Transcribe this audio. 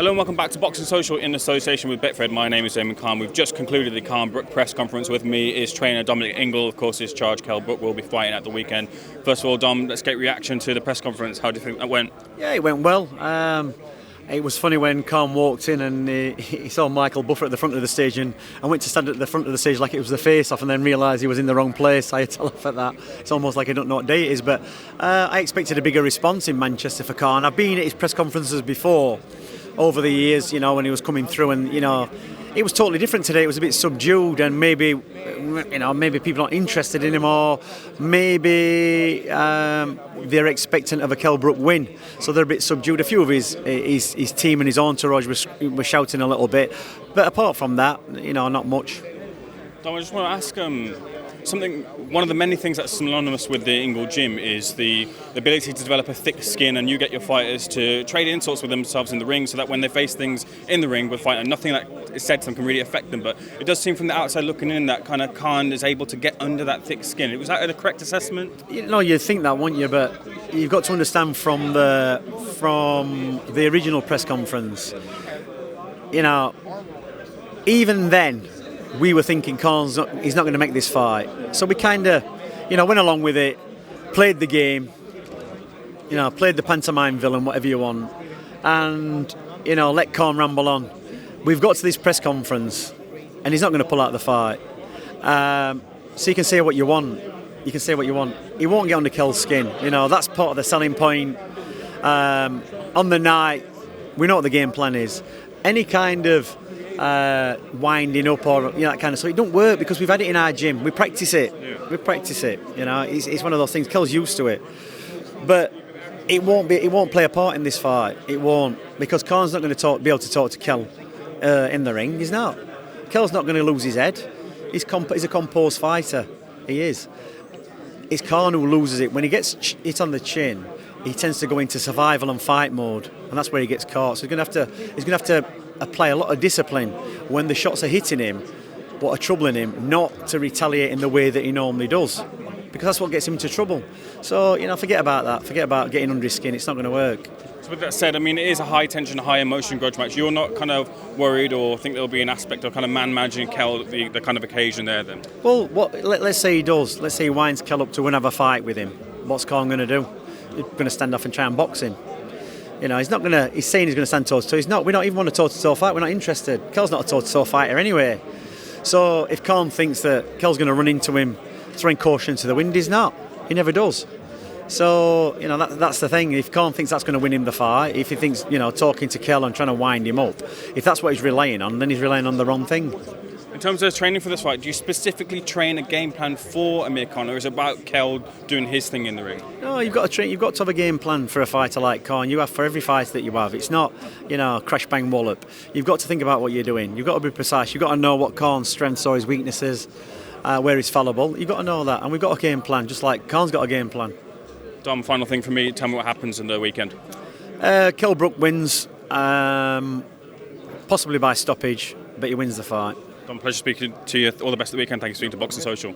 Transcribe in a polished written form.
Hello and welcome back to Boxing Social in association with Betfred. My name is Ayman. We've just concluded the Khan-Brook press conference. With me is trainer Dominic Ingle. Of course, his charge, Khan-Brook, will be fighting at the weekend. First of all, Dom, let's get reaction to the press conference. How do you think that went? Yeah, it went well. It was funny when Khan walked in and he saw Michael Buffer at the front of the stage, and I went to stand at the front of the stage like it was the face-off, and then realised he was in the wrong place. I had to laugh at that. It's almost like I don't know what day it is, but I expected a bigger response in Manchester for Khan. I've been at his press conferences before over the years, when he was coming through, and it was totally different today. It was a bit subdued, and maybe people aren't interested in him, or maybe they're expectant of a Khan-Brook win, so they're a bit subdued. A few of his team and his entourage were shouting a little bit, but apart from that, not much. Dom, I just want to ask something. One of the many things that's synonymous with the Ingle gym is the ability to develop a thick skin, and you get your fighters to trade insults with themselves in the ring, so that when they face things in the ring with fighter, nothing that is said to them can really affect them. But it does seem from the outside looking in that kind of Khan is able to get under that thick skin. Was that a correct assessment? You'd think that, wouldn't you? But you've got to understand from the original press conference, even then, we were thinking he's not going to make this fight. So we kind of, went along with it, played the game, played the pantomime villain, whatever you want, and, let Khan ramble on. We've got to this press conference, and he's not going to pull out the fight. So you can say what you want. You can say what you want. He won't get under Kell's skin. That's part of the selling point. On the night, we know what the game plan is. Any kind of winding up or that kind of stuff, it don't work, because we've had it in our gym. We practice it. It's one of those things. Kell's used to it, but it won't play a part in this fight. It won't, because Khan's not going to be able to talk to Kell in the ring. He's not. Kell's not going to lose his head. He's a composed fighter. He is. It's Khan who loses it. When he gets hit on the chin, he tends to go into survival and fight mode, and that's where he gets caught. So he's going to have to apply a lot of discipline when the shots are hitting him, but are troubling him, not to retaliate in the way that he normally does, because that's what gets him into trouble. So forget about that. Forget about getting under his skin. It's not going to work. So with that said, it is a high tension, high emotion grudge match. You're not kind of worried or think there'll be an aspect of kind of man managing Kell, the kind of occasion there then? Well, let's say he does. Let's say he winds Kell up to another fight with him. What's Khan going to do? He's going to stand off and try and box him. He's not going to. He's saying he's going to stand toe-to-toe. He's not. We don't even want a toe-to-toe fight. We're not interested. Kell's not a toe-to-toe fighter anyway. So if Khan thinks that Kell's going to run into him, throwing caution to the wind, he's not. He never does. So that's the thing. If Khan thinks that's going to win him the fight, if he thinks talking to Kell and trying to wind him up, if that's what he's relying on, then he's relying on the wrong thing. In terms of training for this fight, do you specifically train a game plan for Amir Khan, or is it about Kell doing his thing in the ring? No, you've got to train. You've got to have a game plan for a fighter like Khan. You have for every fighter that you have. It's not, crash bang wallop. You've got to think about what you're doing. You've got to be precise. You've got to know what Khan's strengths or his weaknesses, where he's fallible. You've got to know that, and we've got a game plan, just like Khan's got a game plan. Dom, final thing for me. Tell me what happens in the weekend. Khan-Brook wins, possibly by stoppage, but he wins the fight. Dom, pleasure speaking to you. All the best at the weekend. Thank you for speaking to Boxing Social.